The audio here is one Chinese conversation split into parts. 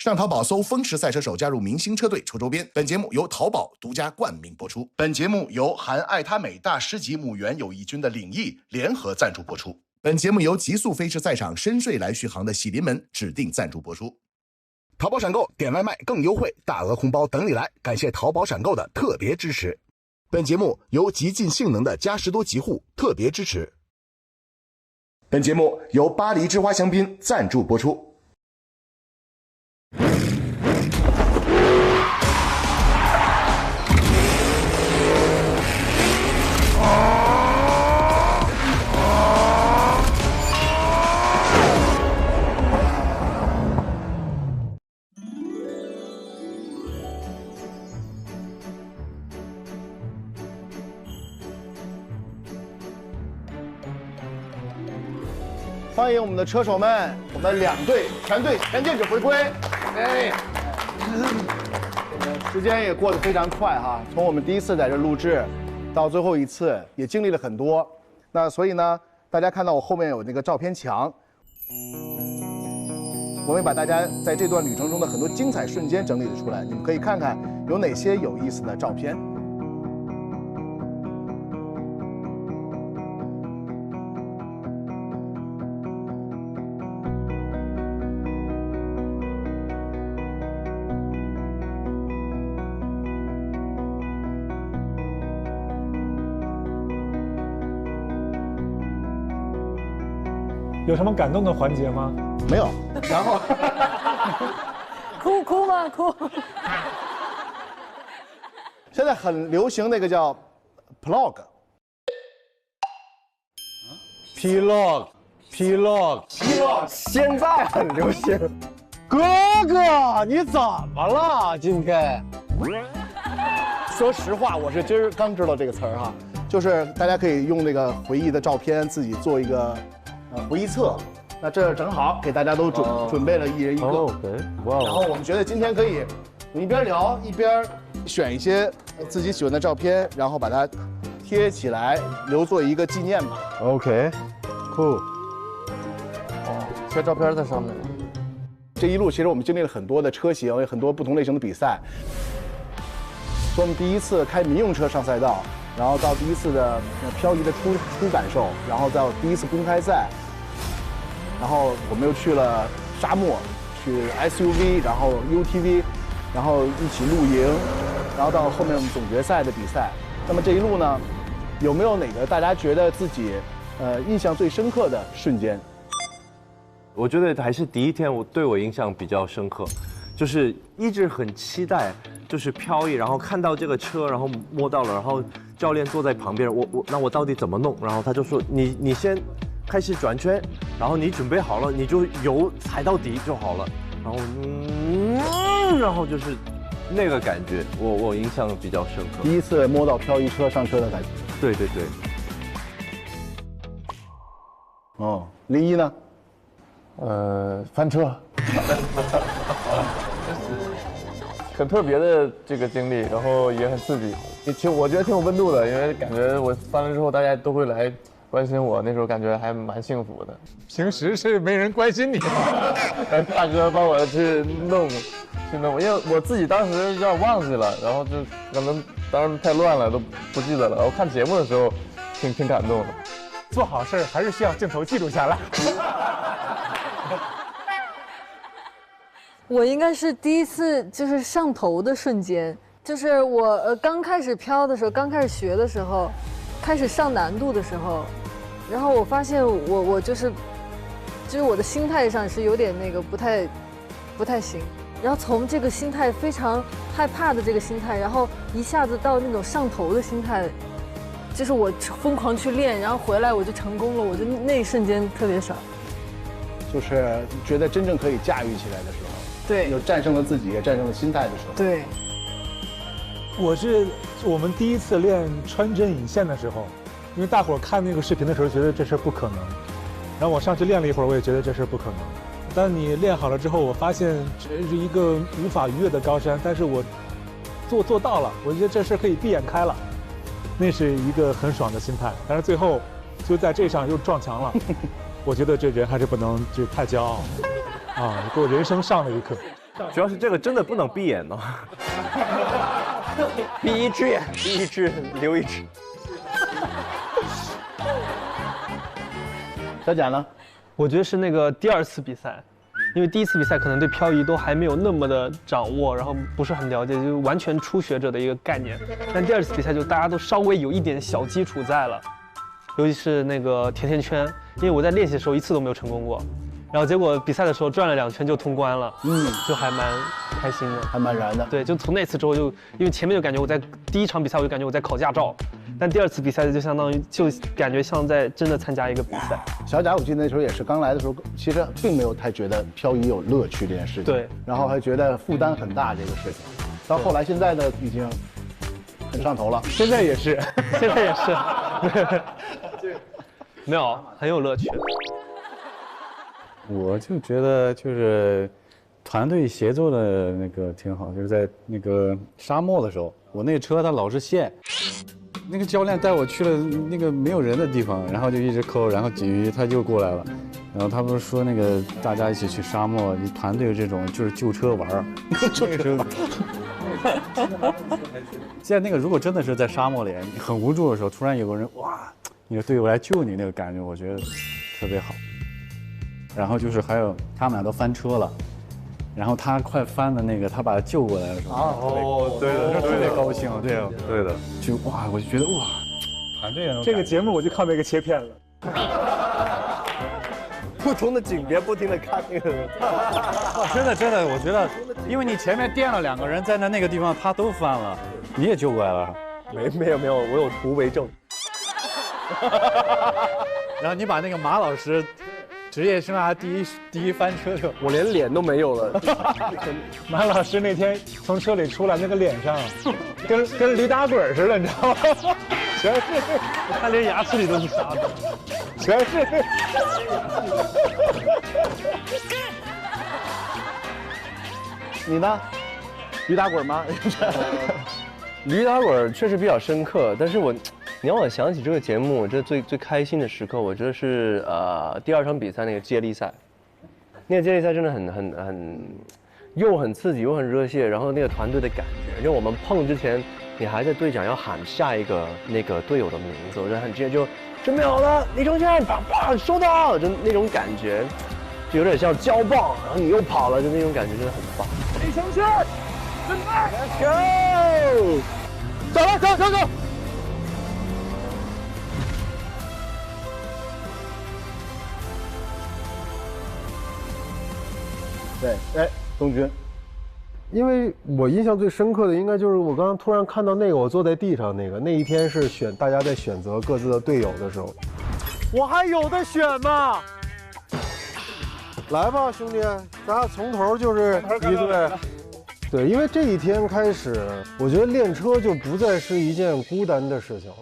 上淘宝搜风驰赛车手，加入明星车队抽周边。本节目由淘宝独家冠名播出。本节目由含爱他美大师级母猿友谊军的领益联合赞助播出。本节目由极速飞驰赛场深睡来续航的喜临门指定赞助播出。淘宝闪购点外卖更优惠，大额红包等你来！感谢淘宝闪购的特别支持。本节目由极尽性能的嘉实多极护特别支持。本节目由巴黎之花香槟赞助播出。欢迎我们的车手们，我们2队全队前进者回归。哎，时间也过得非常快哈，从我们第一次在这录制，到最后一次也经历了很多。那所以呢，大家看到我后面有那个照片墙，我们也把大家在这段旅程中的很多精彩瞬间整理了出来，你们可以看看有哪些有意思的照片。有什么感动的环节吗？没有。然后哭吗？哭。现在很流行那个叫 Plog， 现在很流行。哥哥，你怎么了？今天？说实话，我是今儿刚知道这个词儿哈，就是大家可以用那个回忆的照片自己做一个回忆册。那这正好给大家都准备了1人1个。然后我们觉得今天可以一边聊一边选一些自己喜欢的照片，然后把它贴起来留作一个纪念吧。OK，cool。贴照片在上面。这一路其实我们经历了很多的车型，有很多不同类型的比赛。从我们第一次开民用车上赛道，然后到第一次的漂移的初感受，然后到第一次公开赛，然后我们又去了沙漠，去 SUV， 然后 UTV， 然后一起露营，然后到后面我们总决赛的比赛。那么这一路呢，有没有哪个大家觉得自己印象最深刻的瞬间？我觉得还是第一天对我印象比较深刻，就是一直很期待，就是漂移，然后看到这个车，然后摸到了，然后教练坐在旁边，那我到底怎么弄？然后他就说你先开始转圈，然后你准备好了，你就油踩到底就好了，然后然后就是那个感觉，我印象比较深刻。第一次摸到漂移车上车的感觉。对。哦，林一呢？翻车，很特别的这个经历，然后也很刺激，我觉得挺有温度的，因为感觉我翻了之后，大家都会来关心我，那时候感觉还蛮幸福的。平时是没人关心你，大哥帮我去弄，因为我自己当时有点忘记了，然后就可能当时太乱了，都不记得了。我看节目的时候，挺感动的。做好事还是需要镜头记录下来。我应该是第一次就是上头的瞬间，就是我刚开始飘的时候，刚开始学的时候，开始上难度的时候，然后我发现我就是我的心态上是有点那个不太行，然后从这个心态非常害怕的这个心态，然后一下子到那种上头的心态，就是我疯狂去练，然后回来我就成功了，我就那一瞬间特别爽，就是觉得真正可以驾驭起来的时候。对，有战胜了自己，也战胜了心态的时候。对，我们第一次练穿针引线的时候，因为大伙儿看那个视频的时候觉得这事不可能，然后我上去练了一会儿，我也觉得这事不可能。当你练好了之后，我发现这是一个无法逾越的高山，但是我做到了，我觉得这事可以闭眼开了，那是一个很爽的心态。但是最后就在这上又撞墙了，我觉得这人还是不能就太骄傲。啊！给我人生上了一课。主要是这个真的不能闭眼哦。闭一只眼，闭一只，留一只。小贾呢？我觉得是那个第2次比赛，因为第1次比赛可能对漂移都还没有那么的掌握，然后不是很了解，就完全初学者的一个概念。但第2次比赛就大家都稍微有一点小基础在了，尤其是那个甜甜圈，因为我在练习的时候1次都没有成功过，然后结果比赛的时候转了2圈就通关了，就还蛮开心的，还蛮燃的。对，就从那次之后就，因为前面就感觉我在第1场比赛我就感觉我在考驾照，但第2次比赛就相当于就感觉像在真的参加一个比赛。小贾，我记得那时候也是刚来的时候，其实并没有太觉得漂移有乐趣这件事情，对，然后还觉得负担很大这个事情，到后来现在呢已经很上头了，现在也是，现在也是，没有很有乐趣。我就觉得就是团队协作的那个挺好，就是在那个沙漠的时候，我那车它老是陷，那个教练带我去了那个没有人的地方，然后就一直抠，然后鲫鱼他就过来了，然后他不是说那个大家一起去沙漠，你团队这种就是救车玩儿，那个时候。现在那个如果真的是在沙漠里你很无助的时候，突然有个人哇，你的队友来救你，那个感觉我觉得特别好。然后就是还有他们俩都翻车了，然后他快翻的那个，他把他救过来的时候，哦，对的，特别高兴，对啊，对的，就哇，我就觉得哇，团队这个节目我就靠那个切片了。不同的景别，不停的看那个人。真的，我觉得，因为你前面垫了2个人在那个地方，他都翻了，你也救过来了。没有，我有图为证。然后你把那个马老师职业生涯第一翻车就，我连脸都没有了。马老师那天从车里出来，那个脸上跟驴打滚似的，你知道吗？全是，他连牙齿里都是沙子，全是。你呢？驴打滚吗？驴打滚确实比较深刻，但是你让我想起这个节目，这最开心的时刻，我觉得是第2场比赛那个接力赛，那个接力赛真的又很刺激又很热血，然后那个团队的感觉，就我们碰之前，你还在队长要喊下一个那个队友的名字，我觉得很直接就准备好了，李承铉，啪啪收到，就那种感觉，就有点像交棒，然后你又跑了，就那种感觉真的很棒。李承铉，准备 ，Let's go， 走了，走。对，哎，东军，因为我印象最深刻的应该就是我刚刚突然看到那个我坐在地上那一天是大家在选择各自的队友的时候，我还有的选吗？来吧，兄弟，咱俩从头就是一队。对，因为这一天开始，我觉得练车就不再是一件孤单的事情了。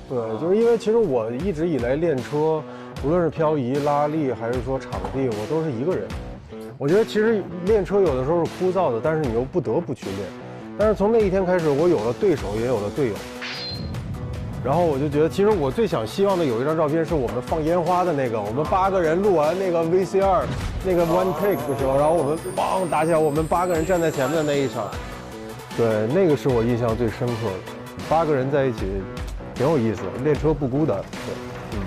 对，就是因为其实我一直以来练车，无论是漂移、拉力还是说场地，我都是一个人。我觉得其实练车有的时候是枯燥的，但是你又不得不去练。但是从那一天开始，我有了对手，也有了队友。然后我就觉得，其实我最希望的有一张照片是我们放烟花的那个，我们8个人录完那个 VCR 那个 one take 的时候，然后我们砰打起来，我们8个人站在前面的那一场。对，那个是我印象最深刻的。8个人在一起，挺有意思的，练车不孤单。对，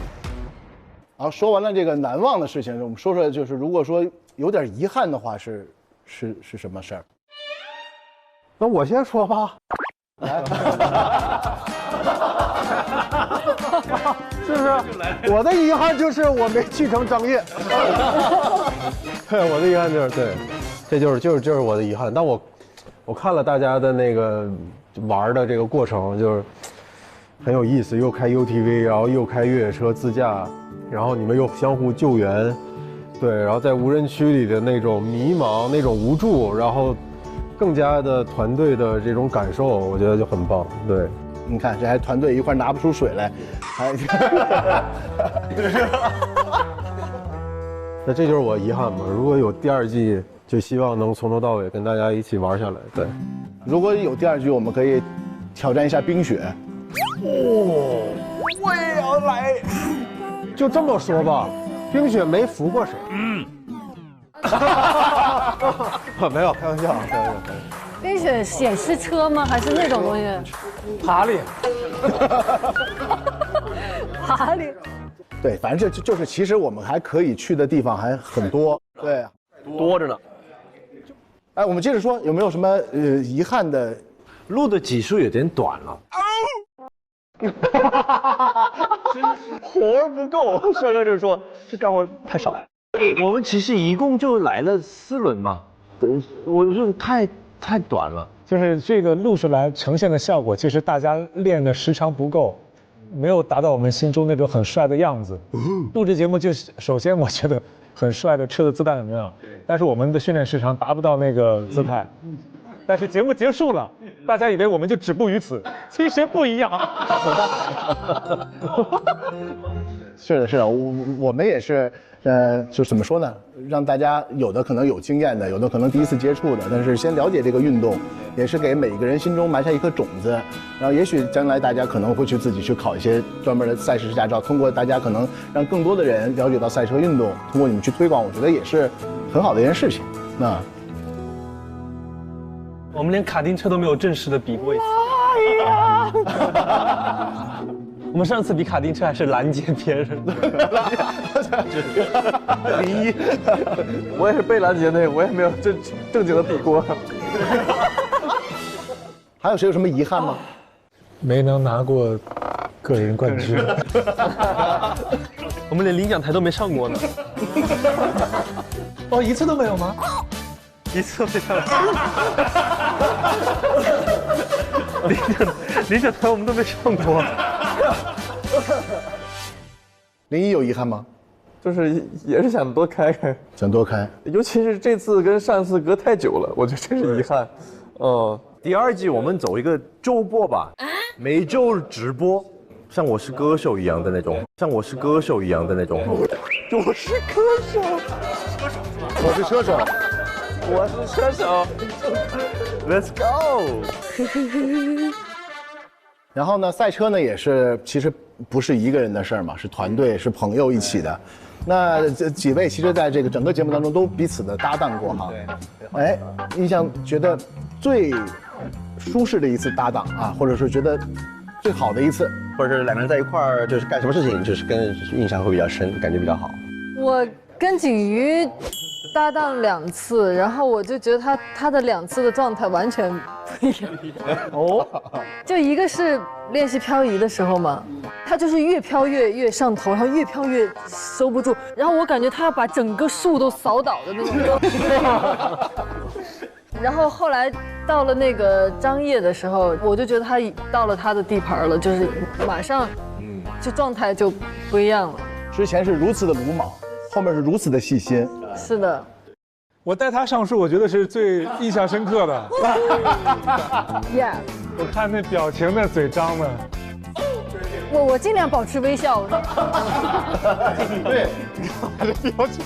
好，说完了这个难忘的事情，我们说说就是如果说有点遗憾的话是什么事儿？那我先说吧。来，是不是？我的遗憾就是我没去成张掖。对，我的遗憾就是对，这就是我的遗憾。但我看了大家的那个玩的这个过程，就是很有意思，又开 UTV， 然后又开越野车自驾，然后你们又相互救援，对，然后在无人区里的那种迷茫、那种无助，然后更加的团队的这种感受，我觉得就很棒。对，你看这还团队一块拿不出水来，还那这就是我遗憾嘛。如果有第2季，就希望能从头到尾跟大家一起玩下来。对，如果有第2季，我们可以挑战一下冰雪。我也要来。就这么说吧，冰雪没服过谁。没有，开玩笑，开玩笑。可以选显示车吗？还是那种东西？爬犁。爬犁。对，反正就是，其实我们还可以去的地方还很多。对，多着呢。哎，我们接着说，有没有什么遗憾的？录的集数有点短了。活儿不够，帅哥就是说这干活太少。我们其实一共就来了4轮嘛，我说太短了。就是这个录出来呈现的效果，其实大家练的时长不够，没有达到我们心中那种很帅的样子。录制节目就是首先我觉得很帅的车的姿态怎么样，但是我们的训练时长达不到那个姿态。但是节目结束了，大家以为我们就止步于此，其实不一样。是的，是的，我们也是，就怎么说呢？让大家有的可能有经验的，有的可能第一次接触的，但是先了解这个运动，也是给每个人心中埋下一颗种子。然后也许将来大家可能会自己去考一些专门的赛事驾照，通过大家可能让更多的人了解到赛车运动，通过你们去推广，我觉得也是很好的一件事情。那。我们连卡丁车都没有正式的比过一次。我们上次比卡丁车还是拦截别人的。01，我也是被拦截那个，我也没有正经的比过。还有谁有什么遗憾吗？没能拿过个人冠军。我们连领奖台都没上过呢。哦，一次都没有吗？一次没上来。领奖台我们都没上过。01有遗憾吗？就是也是想多开开，想多开，尤其是这次跟上次隔太久了，我觉得这是遗憾。第2季我们走一个周播吧，每周直播，像我是歌手一样的那种，我是车手，我是车手 ，Let's go。然后呢，赛车呢也是，其实不是一个人的事儿嘛，是团队，是朋友一起的。那这几位其实在这个整个节目当中都彼此的搭档过哈。哎，印象觉得最舒适的一次搭档啊，或者是觉得最好的一次，或者是两个人在一块儿就是干什么事情，就是跟印象会比较深，感觉比较好。我跟景瑜搭档2次，然后我就觉得他的2次的状态完全不一样。哦，就一个是练习漂移的时候嘛，他就是越飘越上头，然后越飘越收不住，然后我感觉他要把整个树都扫倒的那种。然后后来到了那个张掖的时候，我就觉得他到了他的地盘了，就是马上，就状态就不一样了。之前是如此的鲁莽，后面是如此的细心。是的，我带他上树，我觉得是最印象深刻的。Yeah， 我看那表情，那嘴张的。我尽量保持微笑。对，表情。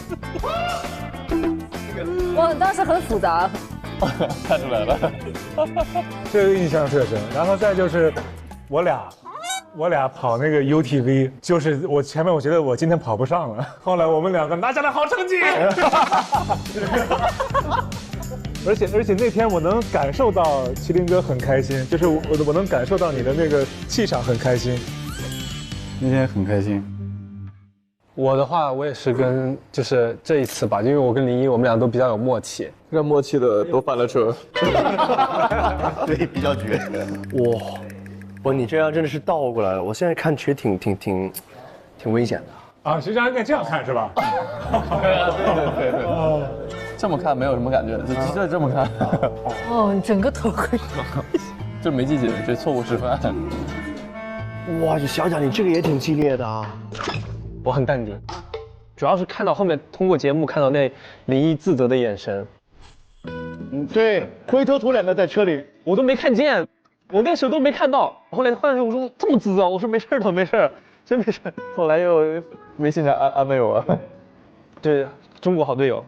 我当时很复杂。看出来了，这个印象特深。然后再就是我俩跑那个 UTV， 就是我前面我觉得我今天跑不上了，后来我们2个拿下了好成绩。而且那天我能感受到麒麟哥很开心，就是我能感受到你的那个气场很开心。那天很开心。我的话，我也是跟就是这一次吧，因为我跟01我们俩都比较有默契，这默契的都翻了车。对，比较绝。哇，你这样真的是倒过来了，我现在看其实挺危险的。啊，实际上应该这样看是吧？对。这么看没有什么感觉，就这么看。哦，你整个头盔。就没记紧，这错误示范。哇，你想想，你这个也挺激烈的啊。我很淡定，主要是看到后面通过节目看到那01自责的眼神。对，灰头土脸的在车里，我都没看见，我那时候都没看到。后来我说这么自责，我说没事的，没事，真没事。后来又微信上安慰我。对，中国好队友。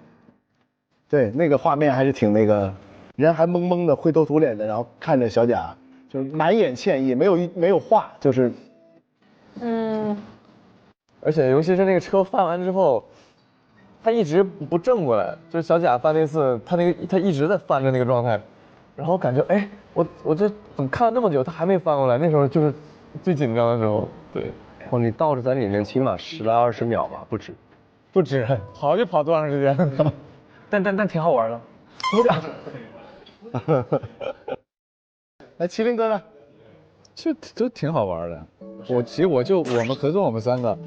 对，那个画面还是挺那个，人还懵懵的，灰头土脸的，然后看着小贾，就是满眼歉意，没有话，就是，而且尤其是那个车翻完之后，他一直不正过来，就是小贾翻那次，他一直在翻着那个状态，然后感觉哎，我这怎么看了那么久，他还没翻过来？那时候就是最紧张的时候。对，哦，你倒着在里面起码10来20秒吧，不止。不止，跑就跑多长时间？但挺好玩的。来，麒麟哥呢？就都挺好玩的。我们合作，我们3个，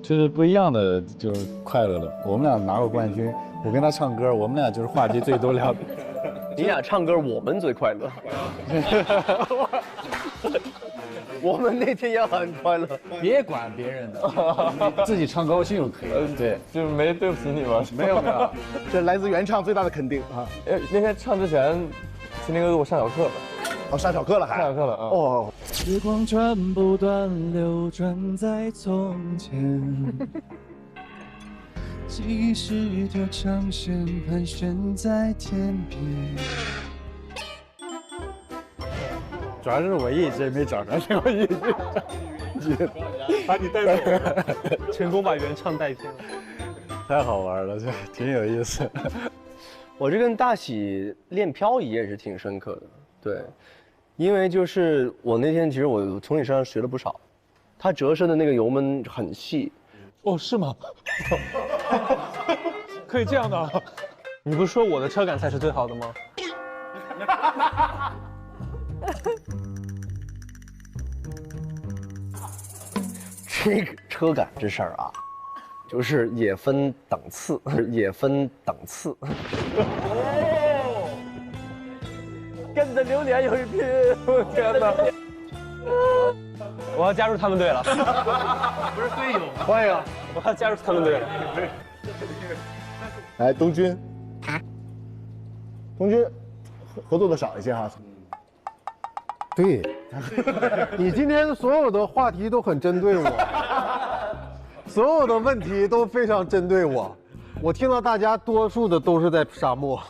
就是不一样的，就是快乐的。我们俩拿过冠军，我跟他唱歌，我们俩就是话题最多聊。你俩唱歌，我们最快乐。我们那天也很快乐。别管别人的，自己唱高兴就可以。对，就是没对不起你吗？没有，这来自原唱最大的肯定啊！那天唱之前，麒麟哥给我上小课了。哦，上小课了还？上小课了啊！哦。时光转不断，流转在从前。记忆是一条长线，盘旋在天边。主要是我一直没找着这个音乐，把你带走，成功把原唱带偏了，太好玩了，这挺有意思。我这跟大喜练漂移也是挺深刻的，对，因为就是我那天其实我从你身上学了不少，他折射的那个油门很细。哦，是吗？可以这样的啊？你不是说我的车感才是最好的吗？这个车感这事儿啊，就是也分等次，也分等次。哦，跟着榴莲有一拼，我天哪！我要加入他们队了。不是队友吗？欢迎，我要加入他们队了。来，东军，合作的少一些哈。对，你今天所有的话题都很针对我，所有的问题都非常针对我。我听到大家多数的都是在沙漠，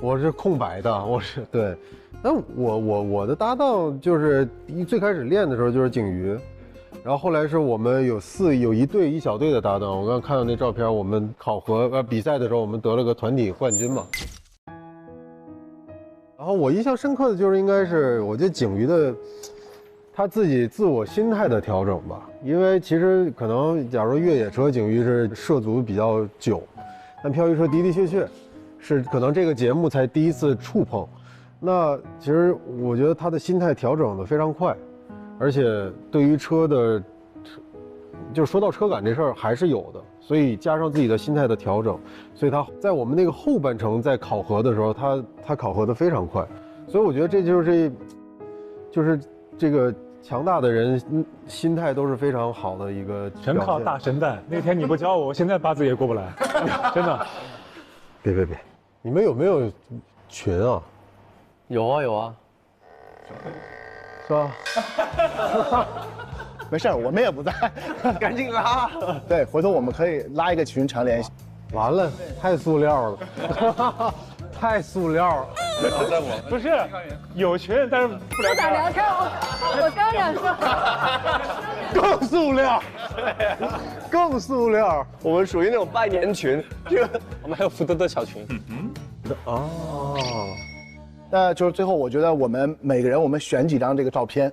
我是空白的，我是对。那我的搭档就是最开始练的时候就是景瑜，然后后来是我们有一队一小队的搭档。我刚刚看到那照片，我们考核比赛的时候，我们得了个团体冠军嘛。然后我印象深刻的就是应该是我觉得景瑜的他自己自我心态的调整吧，因为其实可能假如越野车景瑜是涉足比较久，但漂移车的确是可能这个节目才第一次触碰。那其实我觉得他的心态调整的非常快，而且对于车的，就是说到车感这事儿还是有的，所以加上自己的心态的调整，所以他在我们那个后半程在考核的时候，他考核的非常快，所以我觉得这就是这个强大的人心态都是非常好的一个。全靠大神带，那天你不教我，我现在八字也过不来，真的。别，你们有没有群啊？有啊，是吧？没事，我们也不在，赶紧拉。对，回头我们可以拉一个群常联系。完了，太塑料了，太塑料了。不是有群，但是不聊天。不想聊天，我刚想说，更塑料，更塑料。我们属于那种拜年群，我们还有福德的小群。哦。那就是最后，我觉得我们每个人我们选几张这个照片，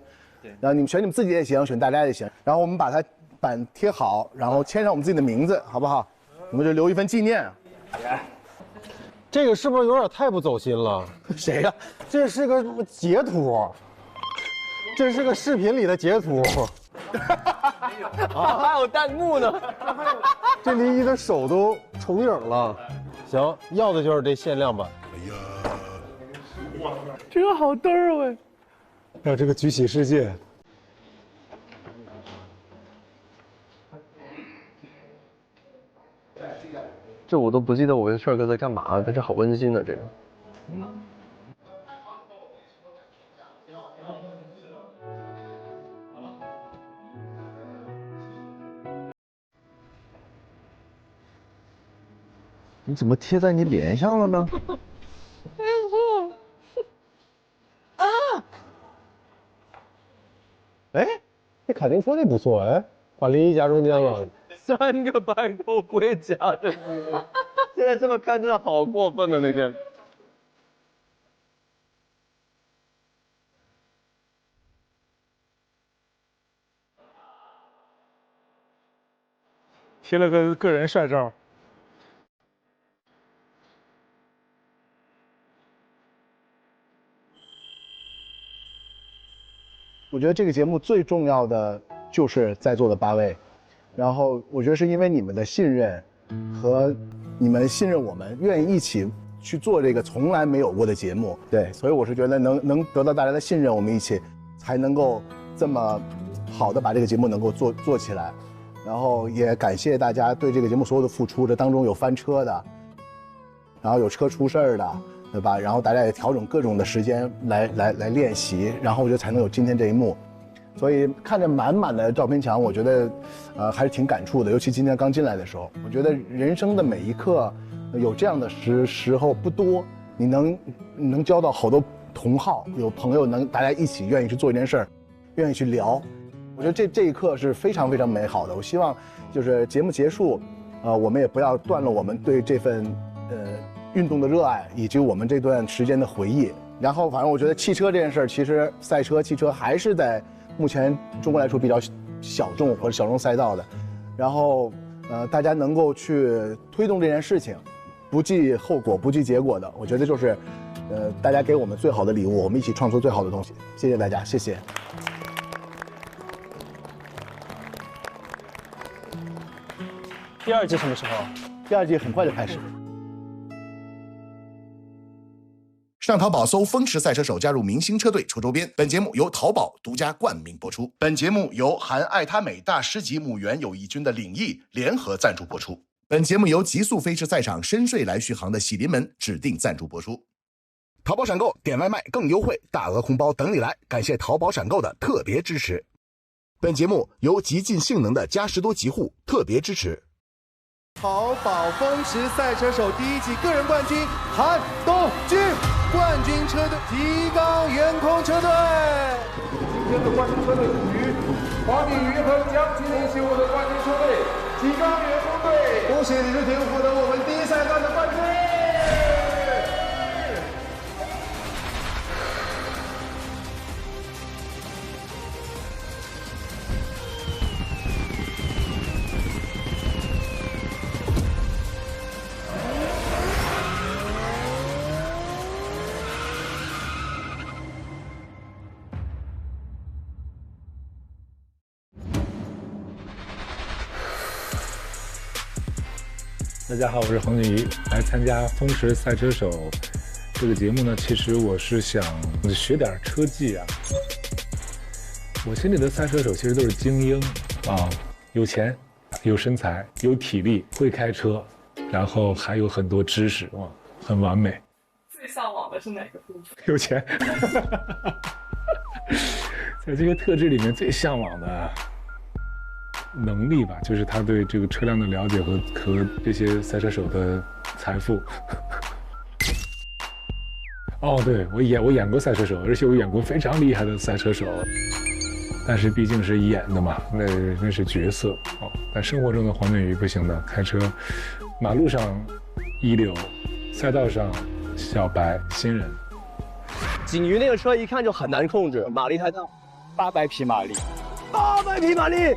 然后你们选你们自己也行，选大家也行，然后我们把它板贴好，然后签上我们自己的名字，好不好？我们就留一份纪念。这个是不是有点太不走心了？谁呀？这是个截图，这是个视频里的截图。还有弹幕呢。这离你的手都重影了。行，要的就是这限量版。这个好嘚儿喂！还有这个举起世界，这我都不记得我跟帅哥在干嘛，但是好温馨的这个。你怎么贴在你脸上了呢？哎，这卡丁车这不错哎，把林一夹中间了。3个白头盔夹着你。现在这么看真的好过分的那天。贴了个个人帅照。我觉得这个节目最重要的就是在座的8位，然后我觉得是因为你们的信任和你们信任我们，愿意一起去做这个从来没有过的节目。对，所以我是觉得能得到大家的信任，我们一起才能够这么好的把这个节目能够做起来。然后也感谢大家对这个节目所有的付出，这当中有翻车的，然后有车出事儿的，对吧？然后大家也调整各种的时间来练习，然后我觉得才能有今天这一幕。所以看着满满的照片墙，我觉得还是挺感触的。尤其今天刚进来的时候，我觉得人生的每一刻有这样的时候不多，你能交到好多同好，有朋友大家一起愿意去做一件事儿，愿意去聊。我觉得这一刻是非常非常美好的。我希望就是节目结束，我们也不要断了我们对这份运动的热爱，以及我们这段时间的回忆。然后反正我觉得汽车这件事儿，其实赛车、汽车还是在目前中国来说比较小众或者小众赛道的。然后大家能够去推动这件事情，不计后果、不计结果的，我觉得就是大家给我们最好的礼物，我们一起创作最好的东西。谢谢大家，谢谢。第2季什么时候？第2季很快就开始。上淘宝搜风驰赛车手，加入明星车队抽周边。本节目由淘宝独家冠名播出。本节目由含爱他美大师级母猿友谊军的领益联合赞助播出。本节目由极速飞驰赛场深睡来续航的喜临门指定赞助播出。淘宝闪购点外卖更优惠，大额红包等你来！感谢淘宝闪购的特别支持。本节目由极尽性能的嘉实多极护特别支持。淘宝风驰赛车手第1季个人冠军韩东君，冠军车队提纲远空车队。今天的冠军车队属于黄景瑜和江麒麟携我的冠军车队提纲远空队。恭喜李志廷获得我们第1赛段的冠军。大家好，我是黄景瑜，来参加《风驰赛车手》这个节目呢。其实我是想学点车技啊。我心里的赛车手其实都是精英啊，有钱、有身材、有体力、会开车，然后还有很多知识，哇，很完美。最向往的是哪个部分？有钱。在这些特质里面，最向往的能力吧，就是他对这个车辆的了解和这些赛车手的财富。哦，对，我演过赛车手，而且我演过非常厉害的赛车手，但是毕竟是演的嘛，那是角色哦。但生活中的黄景瑜不行的，开车，马路上一流，赛道上小白新人。景瑜那个车一看就很难控制，马力太大，800匹马力，800匹马力。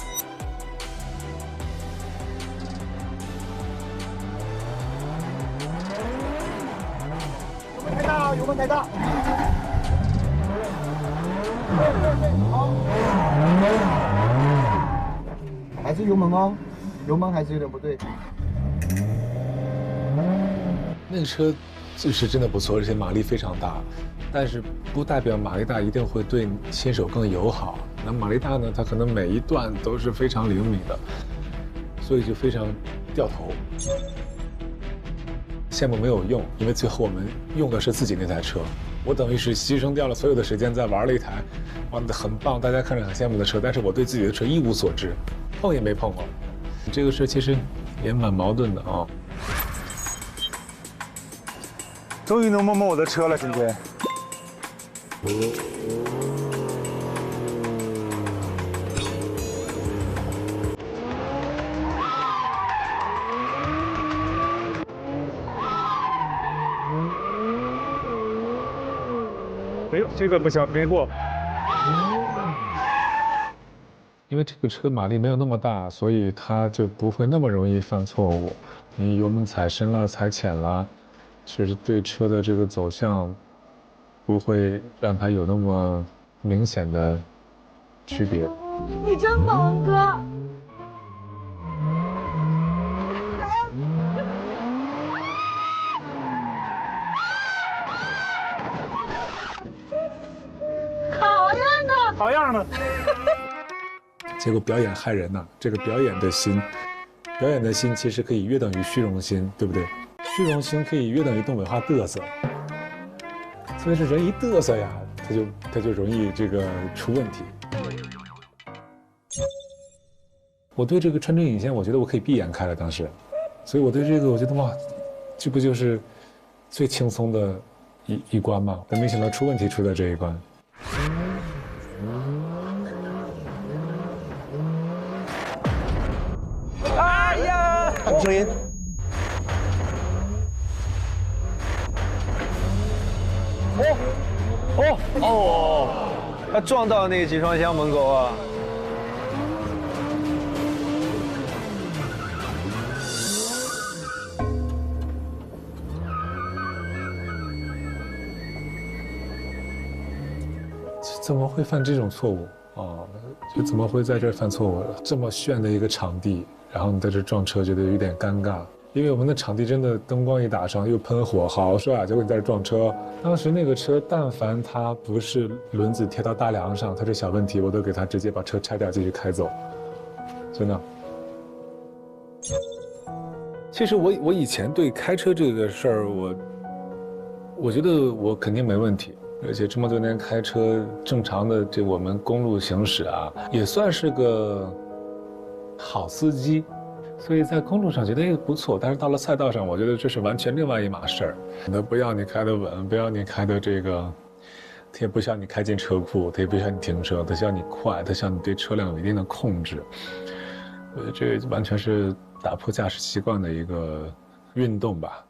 太大，油门太大。好，还是油门哦，油门还是有点不对。那个车就是真的不错，而且马力非常大，但是不代表马力大一定会对新手更友好。那马力大呢，它可能每一段都是非常灵敏的，所以就非常掉头。羡慕没有用，因为最后我们用的是自己那台车，我等于是牺牲掉了所有的时间在玩了一台，很棒，大家看着很羡慕的车，但是我对自己的车一无所知，碰也没碰过。这个事其实也蛮矛盾的啊。终于能摸摸我的车了，今天。哎呦，这个不行，没过。因为这个车马力没有那么大，所以它就不会那么容易犯错误。你油门踩深了、踩浅了，其实对车的这个走向不会让它有那么明显的区别。你真猛，哥！好样的！好样的！结果表演害人呐、这个表演的心其实可以约等于虚荣心，对不对？虚荣心可以约等于东北话嘚瑟。所以这人一嘚瑟呀，他就容易这个出问题。我对这个穿针引线，我觉得我可以闭眼开了当时，所以我对这个我觉得哇，这不就是最轻松的一关吗？但没想到出问题出在这一关。哎呀！什么声音？哦，他撞到那个集装箱门口啊！怎么会犯这种错误啊？就怎么会在这儿犯错误？这么炫的一个场地，然后你在这撞车，觉得有点尴尬。因为我们的场地真的灯光一打上，又喷火，好帅！结果你在这撞车。当时那个车，但凡它不是轮子贴到大梁上，它是小问题，我都给它直接把车拆掉继续开走。真的。其实我以前对开车这个事儿，我觉得我肯定没问题。而且这么多年开车，正常的这我们公路行驶啊，也算是个好司机，所以在公路上觉得不错。但是到了赛道上，我觉得这是完全另外一码事儿。那不要你开得稳，不要你开的这个，它也不需要你开进车库，它也不需要你停车，它需要你快，它需要你对车辆有一定的控制。我觉得这完全是打破驾驶习惯的一个运动吧。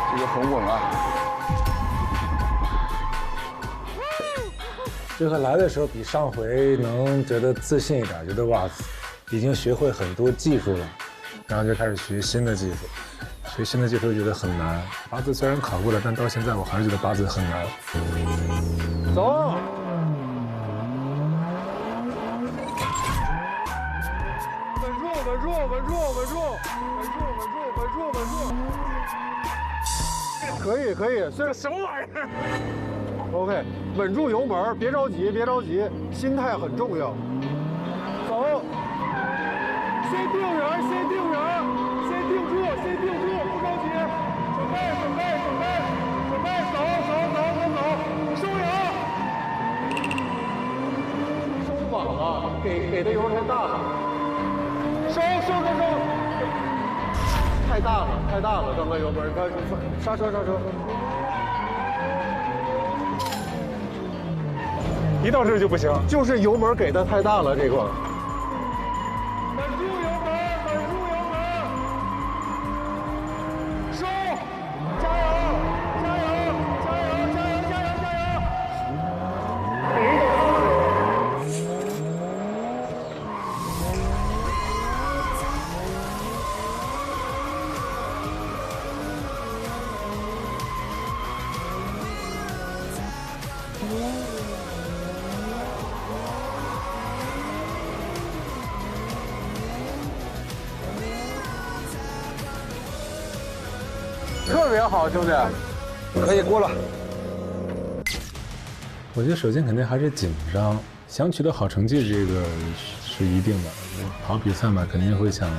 这个很稳啊！这个来的时候比上回能觉得自信一点，觉得哇，已经学会很多技术了，然后就开始学新的技术。学新的技术觉得很难，八字虽然考过了，但到现在我还是觉得八字很难。走。稳住！可以，这什么玩意儿 ？OK， 稳住油门，别着急，心态很重要。走，先定人，先定住，不着急，准备，走，收油，收晚了，给的油太大了，收。太大了，刚刚油门，刹车，一到这儿就不行，就是油门给的太大了，这个。稳住油门，收，加油！特别好，兄弟，可以过了。我觉得首先肯定还是紧张，想取得好成绩，这个是一定的。跑比赛嘛，肯定会想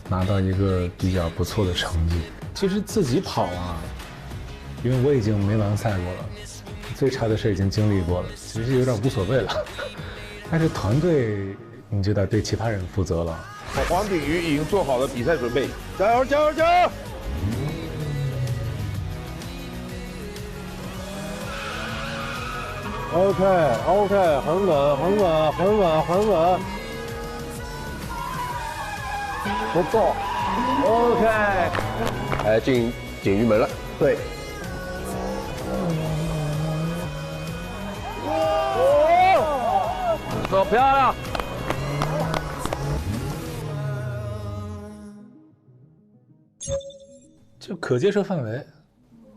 拿到一个比较不错的成绩。其实自己跑啊，因为我已经没完赛过了，最差的事已经经历过了，其实有点无所谓了。但是团队你就得对其他人负责了，黄景瑜已经做好了比赛准备，加油加油加油！OK， 很稳，不错 ，OK。哎，进鱼门了，对。走，漂亮！就可接受范围，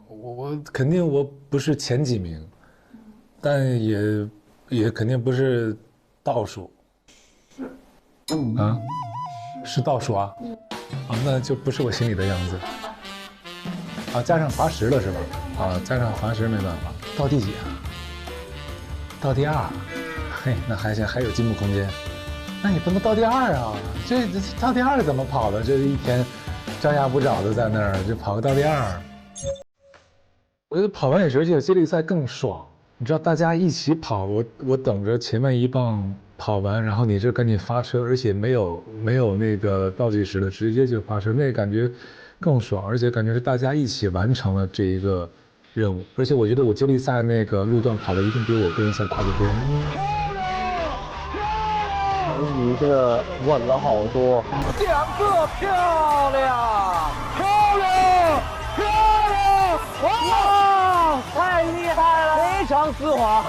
我肯定我不是前几名，但也肯定不是倒数。啊，是倒数啊？啊，那就不是我心里的样子。啊，加上滑石了是吧？啊，加上滑石没办法。到第几啊？到第2。嘿，那还行，还有进步空间。那你不能到第2啊！这到第2怎么跑的？这一天张牙舞爪的在那儿，就跑个到第2。我觉得跑完野蛇这个接力赛更爽。你知道，大家一起跑，我等着前面一棒跑完，然后你这赶紧发车，而且没有那个倒计时的，直接就发车，那感觉更爽，而且感觉是大家一起完成了这一个任务。而且我觉得我接力赛那个路段跑的一定比我个人赛大得多。你这个稳了好多，2个漂亮，哇，太厉害了，非常丝滑。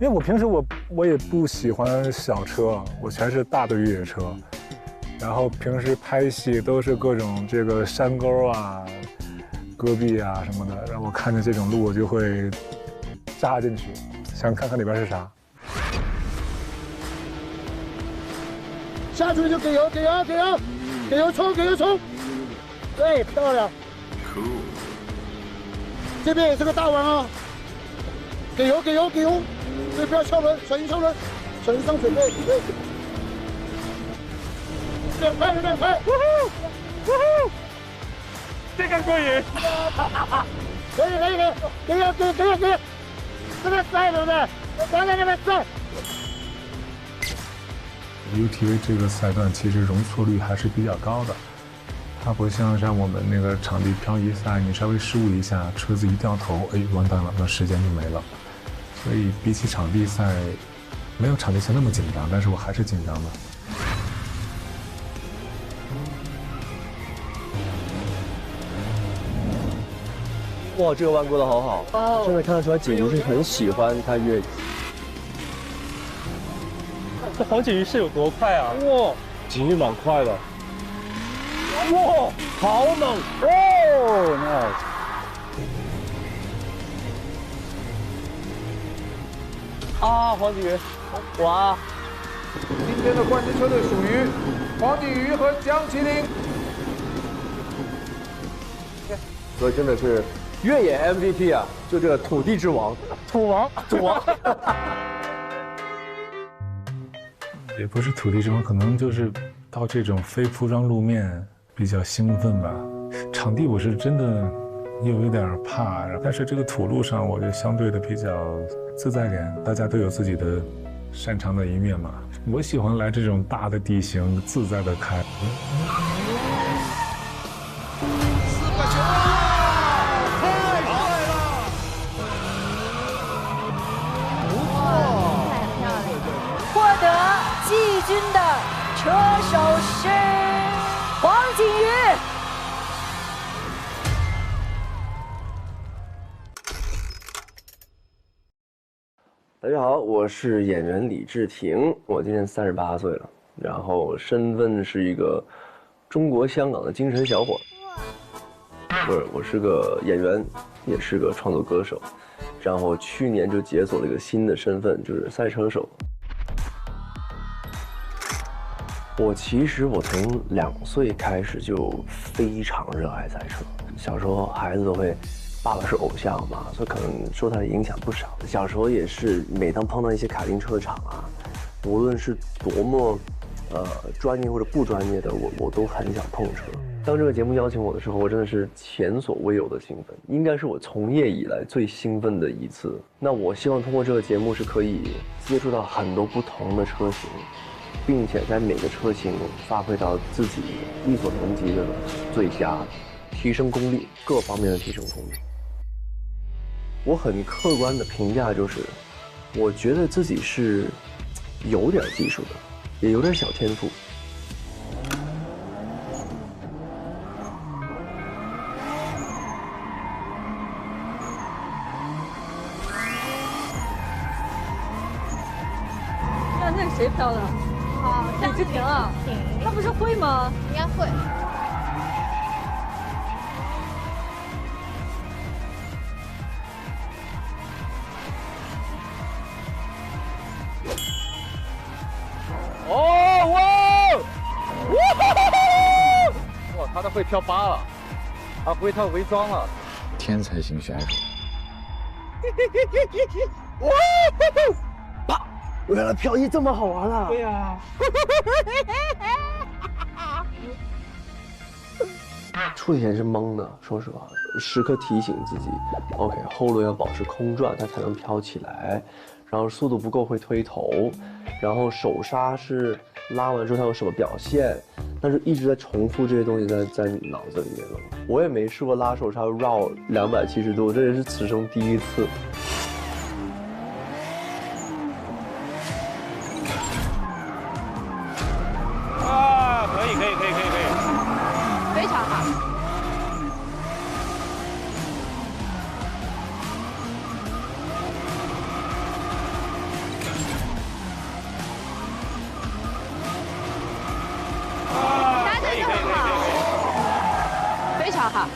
因为我平时我也不喜欢小车，我全是大的越野车，然后平时拍戏都是各种这个山沟啊、戈壁啊什么的，让我看见这种路我就会扎进去。想看看里边是啥。下去就给油，冲！对，漂亮。这边也是个大弯啊！给油！对，不要敲轮，小心敲轮，小心上水。对。有点快！这个过瘾。可以。这边塞对不对？咱在那边塞。UTV 这个赛段其实容错率还是比较高的，它不像我们那个场地漂移赛，你稍微失误一下，车子一掉头，哎，完蛋了，那时间就没了。所以比起场地赛，没有场地赛那么紧张，但是我还是紧张的。哇，这个弯过得好好，真的看得出来景瑜是很喜欢看越野。这黄景瑜是有多快啊？哇，景瑜蛮快的。哇，好猛！哦 ，nice。啊，黄景瑜，哇！今天的冠军车队属于黄景瑜和江麒麟。所以真的是越野 MVP 啊，就这个土地之王，土王。也不是土地之王，可能就是到这种非铺装路面比较兴奋吧。场地我是真的有点怕，但是这个土路上我就相对的比较自在点，大家都有自己的擅长的一面嘛。我喜欢来这种大的地形，自在的开。季军的车手是黄景瑜。大家好，我是演员李治廷，我今年38岁了，然后身份是一个中国香港的精神小伙。不是，我是个演员，也是个创作歌手，然后去年就解锁了一个新的身份，就是赛车手。其实我从2岁开始就非常热爱赛车。小时候孩子都会，爸爸是偶像嘛，所以可能受他的影响不少。小时候也是，每当碰到一些卡丁车场啊，无论是多么专业或者不专业的，我都很想碰车。当这个节目邀请我的时候，我真的是前所未有的兴奋，应该是我从业以来最兴奋的一次。那我希望通过这个节目是可以接触到很多不同的车型，并且在每个车型发挥到自己力所能及的最佳，提升功力，各方面的提升功力。我很客观的评价就是，我觉得自己是有点技术的，也有点小天赋。那谁飘的？好，李治廷啊，他不是会吗？应该会。哦哇！他都会飘8了，他伪装了，天才型选手。原来漂移这么好玩啊！对呀。出去前是懵的，说实话，时刻提醒自己 ，OK， 后轮要保持空转，它才能飘起来，然后速度不够会推头，然后手刹是拉完之后它有什么表现，但是一直在重复这些东西在脑子里面了。我也没试过拉手刹绕270度，这也是此生第一次。非常好。答对这么好，非常好。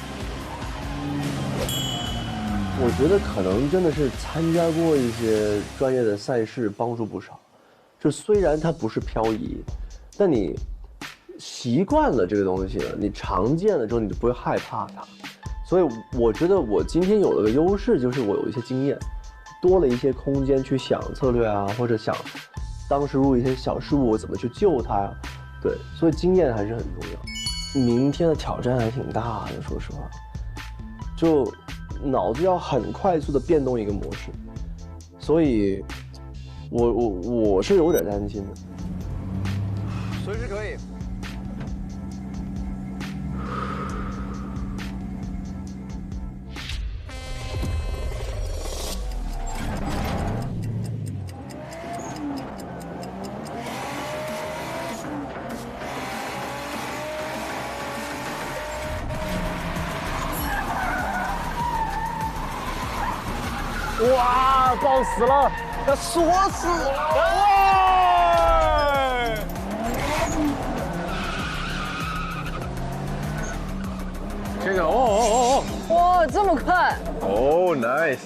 我觉得可能真的是参加过一些专业的赛事，帮助不少。就虽然它不是漂移，但你习惯了这个东西了，你常见了之后，你就不会害怕它。所以我觉得我今天有了个优势，就是我有一些经验，多了一些空间去想策略啊，或者想当时如果一些小失误我怎么去救它呀。对，所以经验还是很重要。明天的挑战还挺大的，说实话，就脑子要很快速的变动一个模式，所以我是有点担心的。随时可以。哇，爆死了！要锁死我了！这个哇，这么快！哦 ，nice！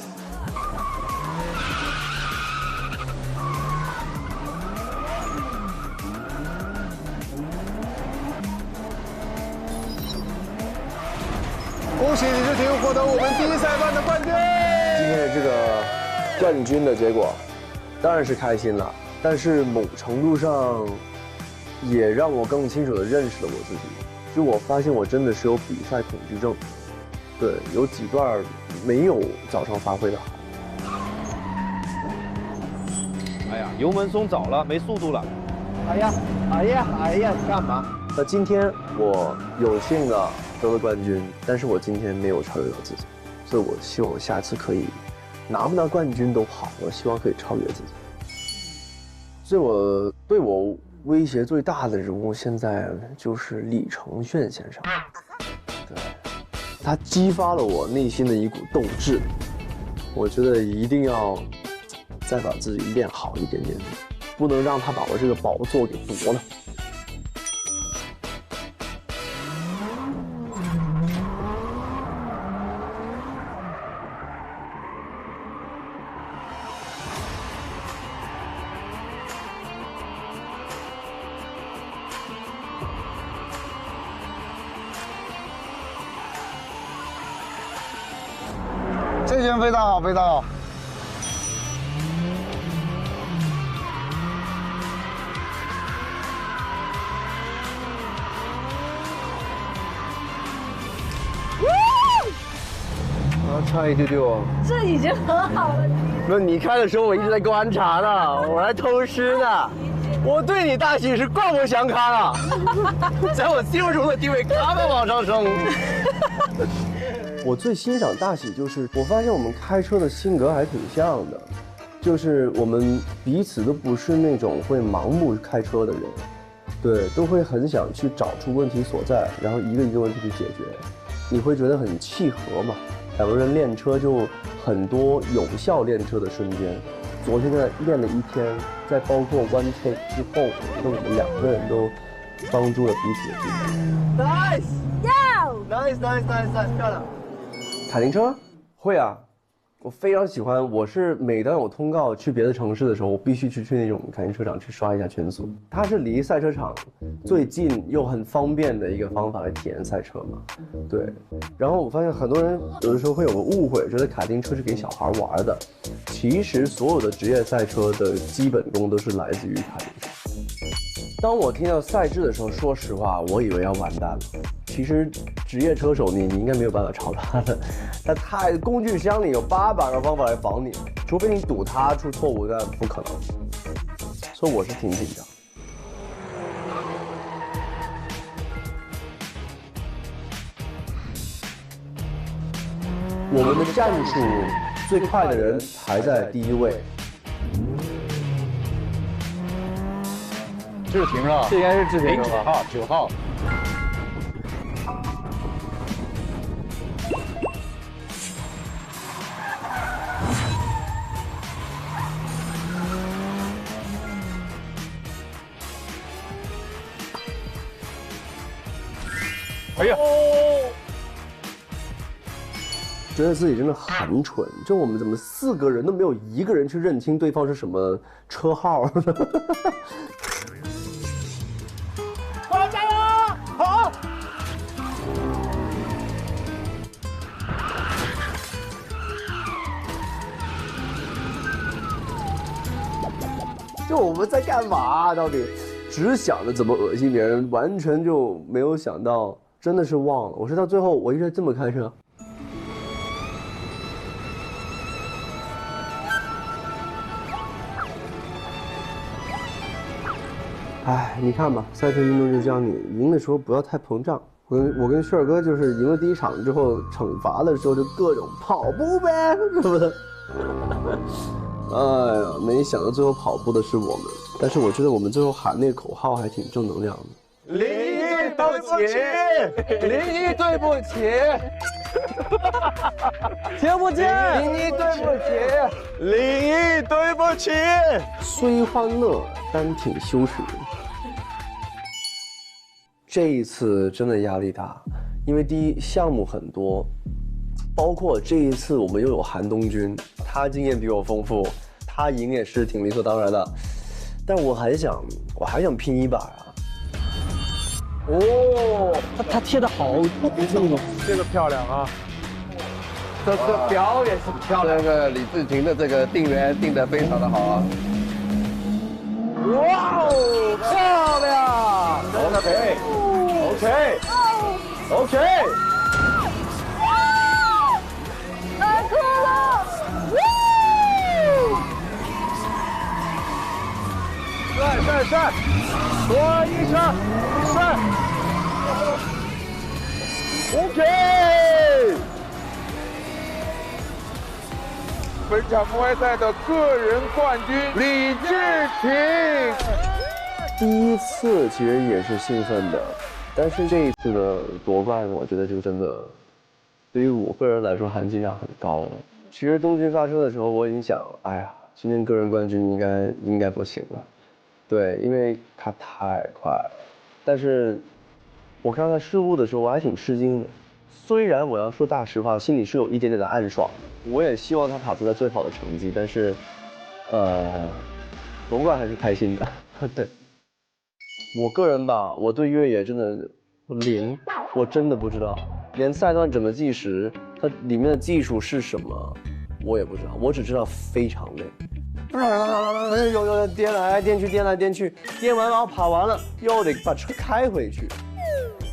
恭喜李治廷获得我们第一赛段的冠军！今天的这个冠军的结果，当然是开心了，但是某程度上，也让我更清楚地认识了我自己。就我发现我真的是有比赛恐惧症，对，有几段没有早上发挥的好。哎呀，油门松早了，没速度了。哎呀，干嘛？那今天我有幸的得了冠军，但是我今天没有超越到自己，所以我希望我下次可以拿不拿冠军都好，我希望可以超越自己。所以我对我威胁最大的人物现在就是李承铉先生，对，他激发了我内心的一股斗志，我觉得一定要再把自己练好一点点，不能让他把我这个宝座给夺了。这圈非常好，非常好。差一丢丢。这已经很好了。那你开的时候我一直在观察呢，我还偷师呢。我对你大喜是刮目相看啊，在我心目中的地位咔的往上升。我最欣赏大喜就是我发现我们开车的性格还挺像的，就是我们彼此都不是那种会盲目开车的人，对，都会很想去找出问题所在，然后一个一个问题去解决，你会觉得很契合嘛。两个人练车就很多有效练车的瞬间。昨天在练了一天，在包括 one take 之后，我觉得我们两个人都帮助了彼此的进步。Nice， 漂亮。卡丁车会啊，我非常喜欢。我是每当有通告去别的城市的时候，我必须去那种卡丁车场去刷一下圈速。它是离赛车场最近又很方便的一个方法来体验赛车嘛。对。然后我发现很多人有的时候会有个误会，觉得卡丁车是给小孩玩的。其实所有的职业赛车的基本功都是来自于卡丁车。当我听到赛制的时候，说实话，我以为要完蛋了。其实职业车手你应该没有办法超他的，他太工具箱里有800个方法来防你，除非你赌他出错误，但不可能。所以我是挺紧张。我们的战术最快的人排在第1位。志平是吧？这应该是志平9号，9号。哎呀！觉得自己真的很蠢，就我们怎么4个人都没有1个人去认清对方是什么车号。好，加油！好。就我们在干嘛到底？只想着怎么恶心别人，完全就没有想到，真的是忘了。我是到最后我一直这么开车。哎，你看吧，赛车运动就教你赢的时候不要太膨胀。我跟炫儿哥就是赢了第1场之后，惩罚的时候就各种跑步呗，是不是？哎呀，没想到最后跑步的是我们，但是我觉得我们最后喊那个口号还挺正能量的。01对不起，01对不起，听不见。01对不起，01对不起。虽欢乐，但挺羞耻。这一次真的压力大，因为第一项目很多。包括这一次我们又有韩东君，他经验比我丰富，他赢也是挺理所当然的，但我还想拼一把啊！哦，他贴的好，这个漂亮啊！这表也是漂亮，这个李志廷的这个定员定得非常的好啊！哇哦，漂亮 ！OK。太酷了！帅！多一声，帅 ！OK。本场公开赛的个人冠军李志廷。第一次其实也是兴奋的，但是这一次的夺冠，我觉得就真的。对于我个人来说，含金量很高了。其实东军发车的时候，我已经想，哎呀，今天个人冠军应该不行了。对，因为他太快了。但是，我看到他失误的时候，我还挺吃惊的。虽然我要说大实话，心里是有一点点的暗爽。我也希望他跑出来最好的成绩，但是，夺冠还是开心的。对，我个人吧，我对越野真的0，我真的不知道。连赛段怎么计时，它里面的技术是什么，我也不知道。我只知道非常累，有颠来颠去，颠完然后跑完了，又得把车开回去，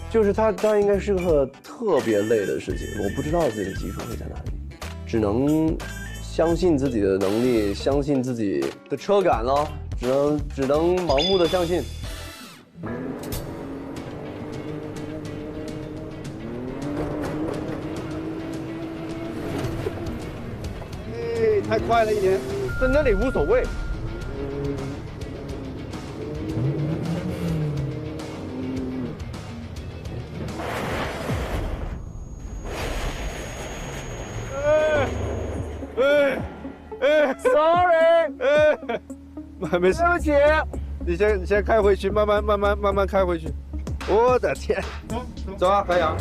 就是它应该是个特别累的事情。我不知道自己的技术会在哪里。只能相信自己的能力，相信自己的车感咯，只能盲目的相信。太快了一点，在那里无所谓。Sorry， 没事，对不起，你先开回去，慢慢开回去。我的天，走啊，海洋。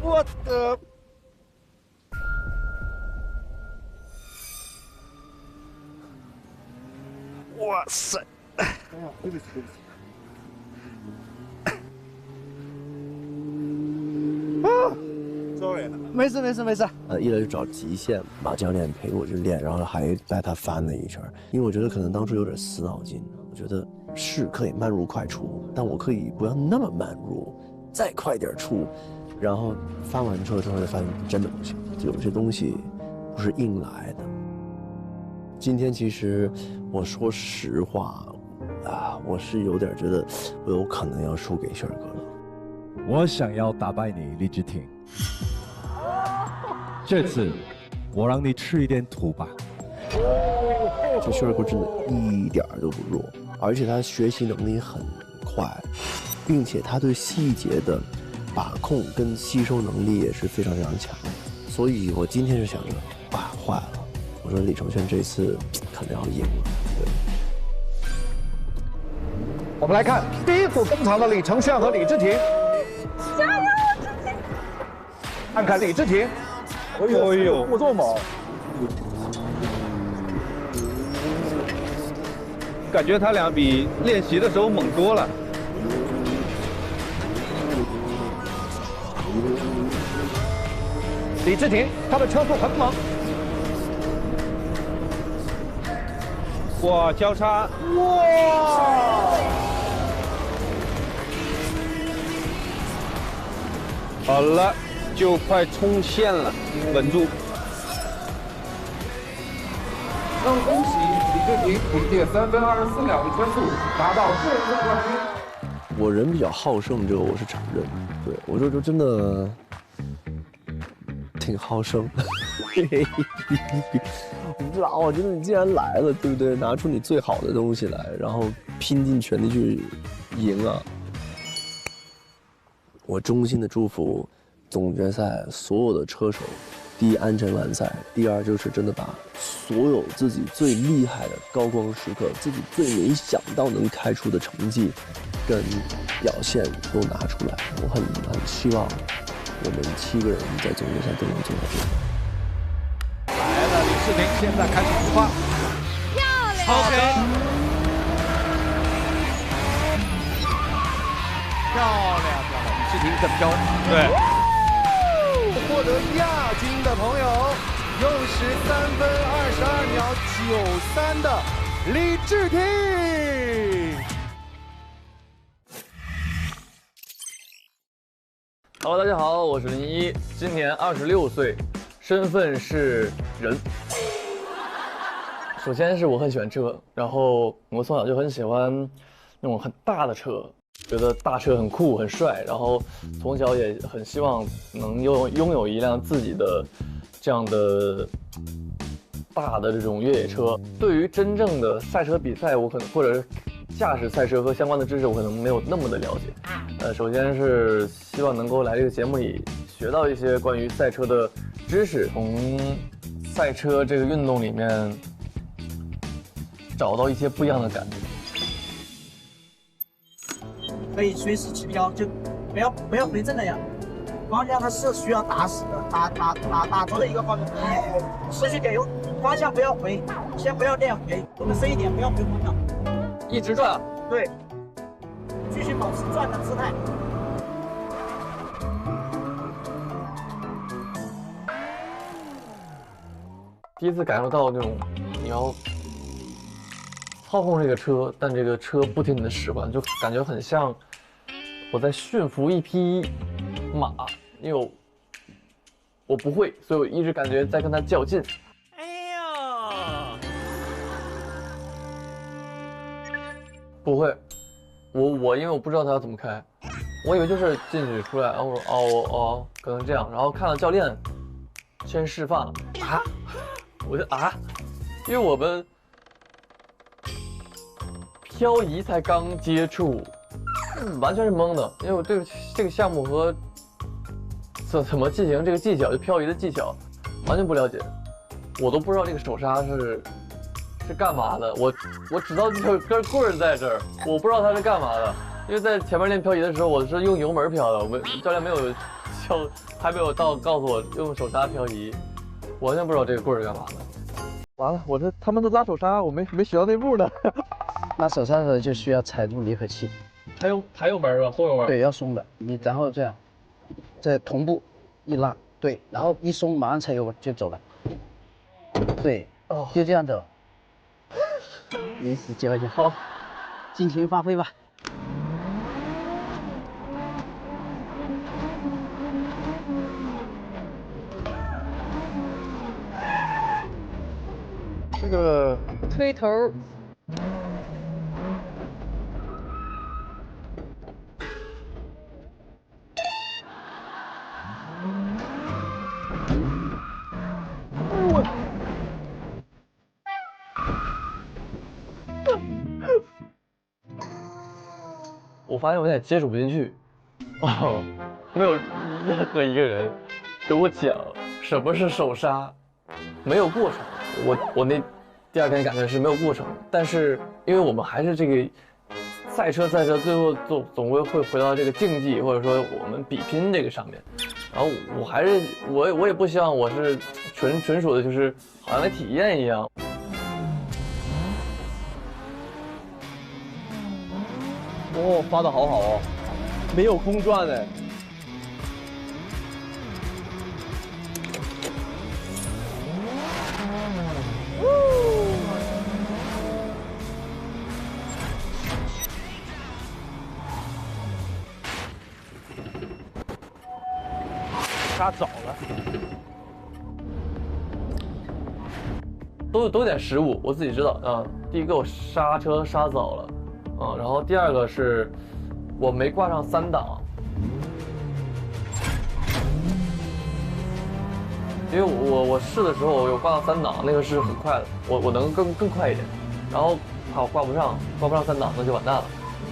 我的，哇塞！对不起。Sorry， 没事。一来就找极限，马教练陪我去练，然后还带他翻了一圈，因为我觉得可能当初有点死脑筋，我觉得是可以慢入快出，但我可以不要那么慢入，再快点出。然后翻完车之后就发现真的不行，有些东西不是硬来的。今天其实我说实话啊，我是有点觉得我有可能要输给炫哥了。我想要打败你，李治廷。这次我让你吃一点土吧。这炫哥真的一点都不弱，而且他学习能力很快，并且他对细节的把控跟吸收能力也是非常强，所以我今天是想着，哇，坏了！我说李承铉这次可能要赢了。对，我们来看第一组登场的李承铉和李治廷，加油，治廷！看看李治廷，哎呦，我这么猛，感觉他俩比练习的时候猛多了。李治廷，他的车速很猛。哇，交叉！哇！好了，就快冲线了，稳住。那么恭喜李治廷凭借3分24秒的圈速拿到个人的冠军。我人比较好胜，这个我是承认。对，我就真的挺好胜。老觉得你既然来了，对不对？拿出你最好的东西来，然后拼尽全力去赢啊！我衷心的祝福总决赛所有的车手，第一安全完赛，第二就是真的把所有自己最厉害的高光时刻，自己最没想到能开出的成绩跟表现都拿出来。我很希望我们7个人在总决赛都能做到这个。来了，李治廷现在开始出发，漂亮 ，OK， 漂亮，李治廷很飘，对。获得亚军的朋友，用时3分22秒93的李治廷。Hello， 大家好，我是01，今年26岁，身份是人。首先是我很喜欢车，然后我从小就很喜欢那种很大的车，觉得大车很酷很帅，然后从小也很希望能拥有一辆自己的这样的大的这种越野车。对于真正的赛车比赛，我可能或者驾驶赛车和相关的知识，我可能没有那么的了解。首先是希望能够来这个节目里学到一些关于赛车的知识，从赛车这个运动里面找到一些不一样的感觉。可以随时起飘，就不要回正了呀。方向它是需要打死的，打直的一个方向，持续点油，方向不要回，先不要这样回，我们深一点，不要回方向，一直转，对，继续保持转的姿态。第一次感受到那种你要操控这个车，但这个车不听你的使唤，就感觉很像我在驯服一匹马，因为我不会，所以我一直感觉在跟它较劲。哎呀，不会，我因为我不知道它要怎么开，我以为就是进去出来，然后我说哦，可能这样，然后看到教练先示范了啊。我就因为我们漂移才刚接触，完全是懵的，因为我对这个项目和怎么进行这个技巧，就漂移的技巧完全不了解，我都不知道这个手刹是干嘛的，我只知道有根棍儿在这儿，我不知道它是干嘛的，因为在前面练漂移的时候，我是用油门漂的，我们教练还没有到告诉我用手刹漂移。我完全不知道这个棍儿是干嘛的。完了，他们都拉手刹，我没学到那步呢。拉手刹的时候就需要踩住离合器，还有门是吧？后油门。对，要松的。你然后这样，再同步一拉，对，然后一松马上踩油门就走了。对，就这样走。没事，接回去。好，尽情发挥吧。这个推头，我发现我有点接触不进去，没有任何一个人给我讲什么是手刹，没有过程。我那第二天感觉是没有过程，但是因为我们还是这个赛车，最后总会回到这个竞技或者说我们比拼这个上面，然后我也不希望我是纯属的就是好像来体验一样。哦，发的好好哦，没有空转哎。刹早了，都有点失误，我自己知道啊。第一个我刹车刹早了，然后第二个是我没挂上3档，因为我试的时候我有挂到3档，那个是很快的，我能更快一点，然后怕我挂不上3档，那就完蛋了，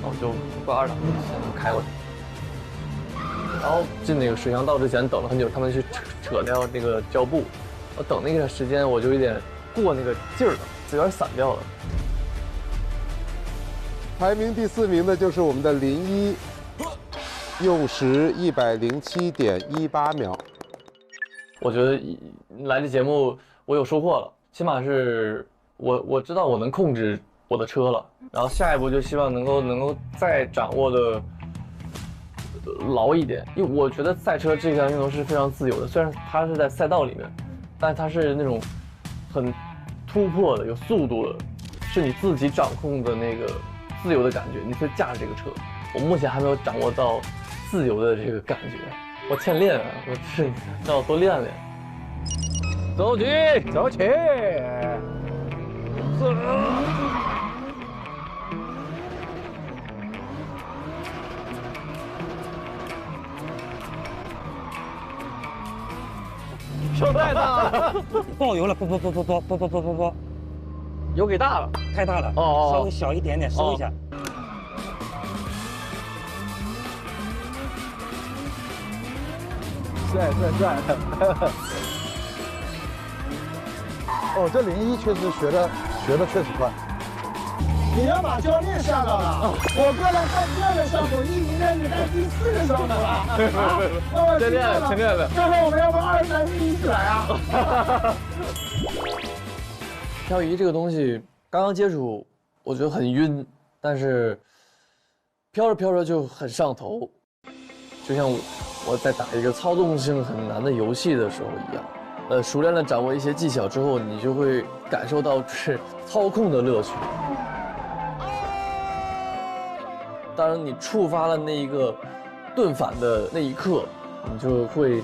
然后就挂2档就开过去。然后进那个水箱道之前等了很久，他们去扯掉那个胶布，我等那个时间我就有点过那个劲儿了，有点散掉了。排名第4名的就是我们的林一，用时107.18秒。我觉得来这节目我有收获了，起码是我知道我能控制我的车了，然后下一步就希望能够再掌握的牢一点，因为我觉得赛车这项运动是非常自由的，虽然它是在赛道里面，但它是那种很突破的、有速度的，是你自己掌控的那个自由的感觉，你去驾驶这个车。我目前还没有掌握到自由的这个感觉，我欠练啊，我是要多练练。走起，走起！手太大了，爆油了，不，油给大了，太大了，稍微小一点点，收一下。帅！哦，这01确实学的确实快。你要把教练吓到了。我过来看第二个小组，你应该是带第4个小组了。那么陈练的，最后我们要不2、3、4一起来啊？漂移这个东西刚刚接触，我觉得很晕，但是飘着飘着就很上头，就像我在打一个操纵性很难的游戏的时候一样。熟练的掌握一些技巧之后，你就会感受到是操控的乐趣。当然，你触发了那一个盾反的那一刻，你就会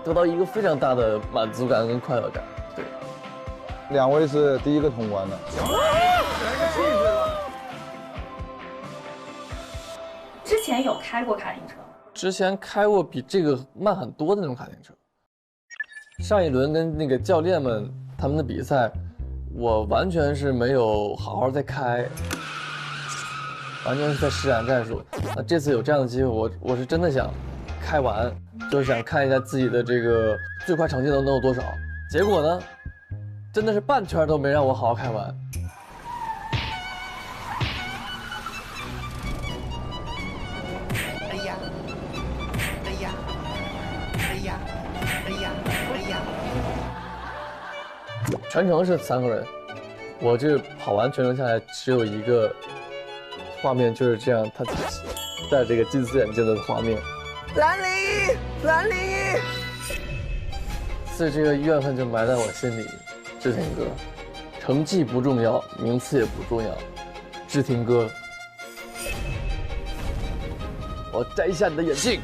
得到一个非常大的满足感跟快乐感。对，2位是第1个通关的。之前有开过卡丁车？之前开过比这个慢很多的那种卡丁车。上一轮跟那个教练们他们的比赛，我完全是没有好好在开。完全是在施展战术。那这次有这样的机会，我是真的想开完，就是想看一下自己的这个最快成绩能有多少。结果呢，真的是半圈都没让我好好开完。哎呀，哎呀，哎呀，哎呀，哎呀！全程是3个人，我这跑完全程下来只有一个。画面就是这样，他戴这个金丝眼镜的画面。蓝领1，蓝领1。所以这个怨恨就埋在我心里。志廷哥，成绩不重要，名次也不重要。志廷哥，我摘下你的眼镜。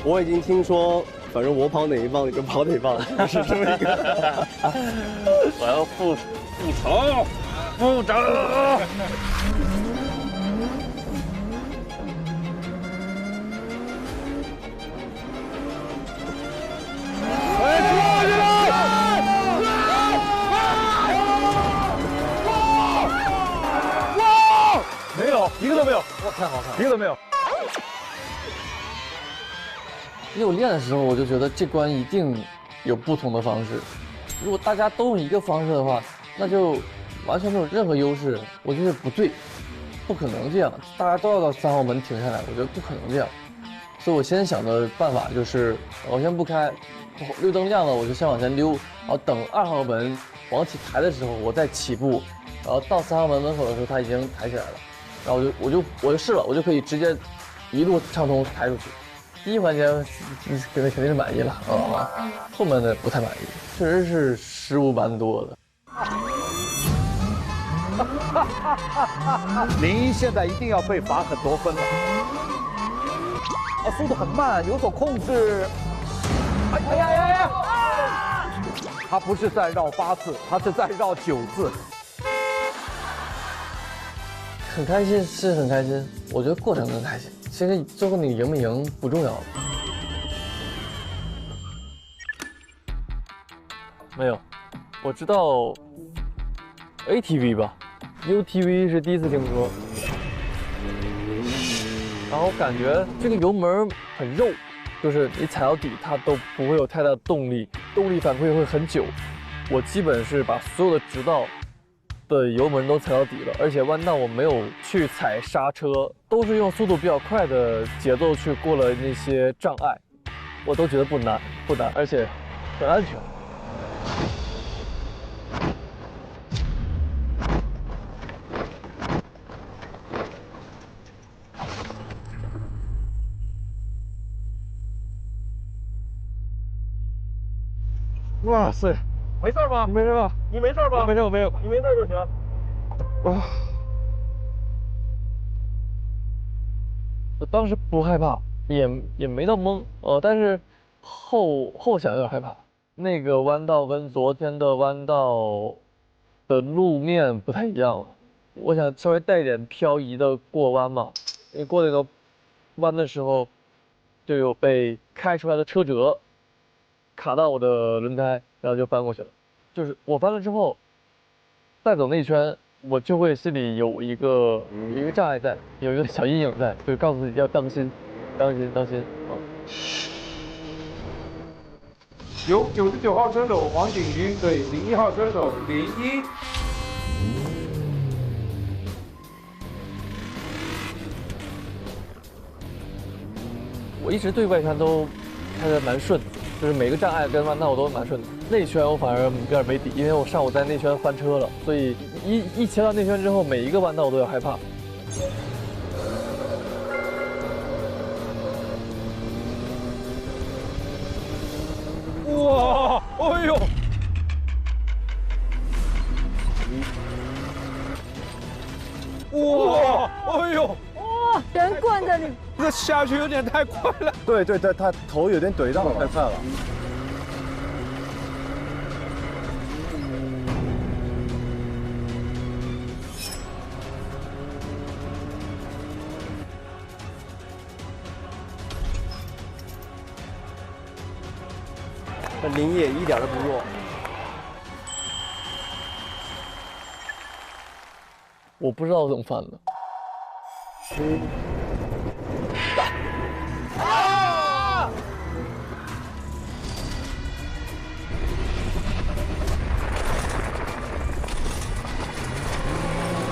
我已经听说，反正我跑哪一棒你就跑哪一棒，是这么一个。我要复仇，复仇。没有，一个都没有，哇，太好看了，一个都没有。因为我练的时候，我就觉得这关一定有不同的方式。如果大家都用一个方式的话，那就完全没有任何优势。我觉得不对，不可能这样，大家都要到3号门停下来，我觉得不可能这样。所以我先想的办法就是，我先不开，绿灯亮了我就先往前溜，然后等2号门往起抬的时候，我再起步，然后到3号门门口的时候，它已经抬起来了。然后我就试了，我就可以直接一路畅通抬出去。第一环节肯定是满意了啊，后面的不太满意，确实是失误蛮多的。01现在一定要被罚很多分了。速度很慢，有所控制。哎呀呀呀！他不是在绕8次，他是在绕9次。很开心，是很开心。我觉得过程更开心。其实最后你赢没赢不重要。没有，我知道 ATV 吧 ，UTV 是第一次听说。然后感觉这个油门很肉，就是你踩到底它都不会有太大的动力，动力反馈会很久。我基本是把所有的直道的油门都踩到底了，而且弯道我没有去踩刹车，都是用速度比较快的节奏去过了那些障碍，我都觉得不难，而且很安全。哇塞，没事吧？没事吧？你没事吧？没事，我没有。你没事就行。哇！我当时不害怕，也没到懵，但是后想有点害怕。那个弯道跟昨天的弯道的路面不太一样了，我想稍微带一点漂移的过弯嘛，因为过那个弯的时候就有被开出来的车辙卡到我的轮胎，然后就翻过去了。就是我翻了之后，再走那一圈，我就会心里有一个障碍在，有一个小阴影在，就告诉自己要当心，当心啊！由99号车手黄景瑜对01号车手01。我一直对外圈都开得蛮顺的，就是每个障碍跟弯道都蛮顺的。内圈我反而有点没底，因为我上午在内圈翻车了，所以一切到内圈之后，每一个弯道我都要害怕。哇，哎呦！哇，哎呦！哇，人灌在里，这下去有点太快了。对，他头有点怼到了，太快了。林野一点都不弱。我不知道怎么翻的。啊！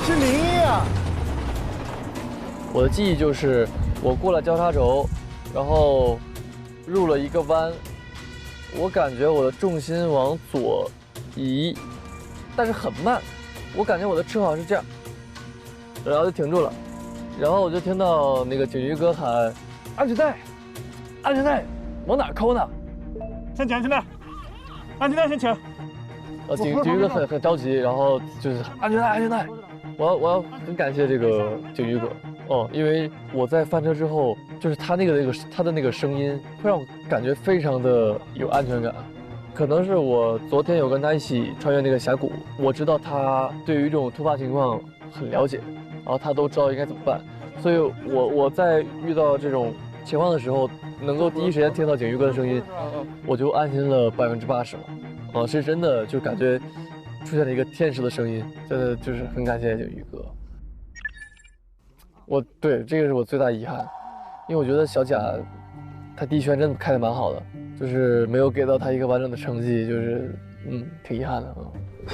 是林一啊！我的记忆就是我过了交叉轴，然后入了一个弯。我感觉我的重心往左移，但是很慢。我感觉我的车好像是这样，然后就停住了。然后我就听到那个景瑜哥喊：“安全带，安全带，往哪抠呢？”先捡安全带，安全带先捡。景瑜哥很着急，然后就是安全带，安全带。我要很感谢这个景瑜哥哦，因为我在翻车之后，就是他的那个声音会让我感觉非常的有安全感。可能是我昨天有跟他一起穿越那个峡谷，我知道他对于这种突发情况很了解，然后他都知道应该怎么办，所以我在遇到这种情况的时候，能够第一时间听到景瑜哥的声音，我就安心了80%了。是真的就感觉出现了一个天使的声音，真的就是很感谢景瑜哥。对这个是我最大遗憾，因为我觉得小贾他第一圈真的开得蛮好的，就是没有给到他一个完整的成绩，就是挺遗憾的。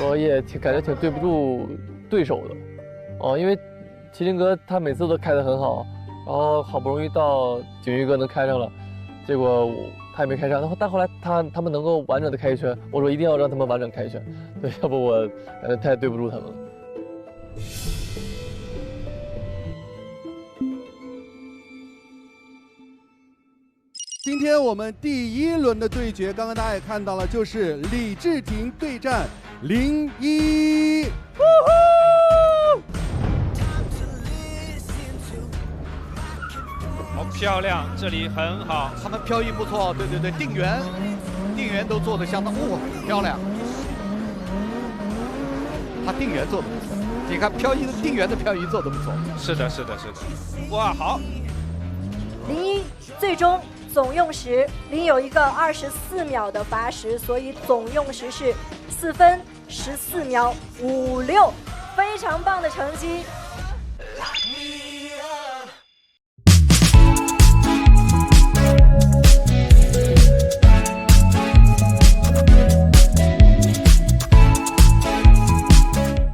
我也感觉挺对不住对手的，因为麒麟哥他每次都开得很好，然后好不容易到景瑜哥能开上了，结果他也没开上，但后来他们能够完整的开一圈，我说一定要让他们完整开一圈，对，要不我感觉太对不住他们了。今天我们第一轮的对决，刚刚大家也看到了，就是李志廷对战林一。好漂亮，这里很好，他们漂移不错，对，定圆都做得相当漂亮。他定圆做得不错，你看定圆的漂移做得不错。是的，哇，好。林一最终总用时，林有一个24秒的罚时，所以总用时是4分14秒56，非常棒的成绩。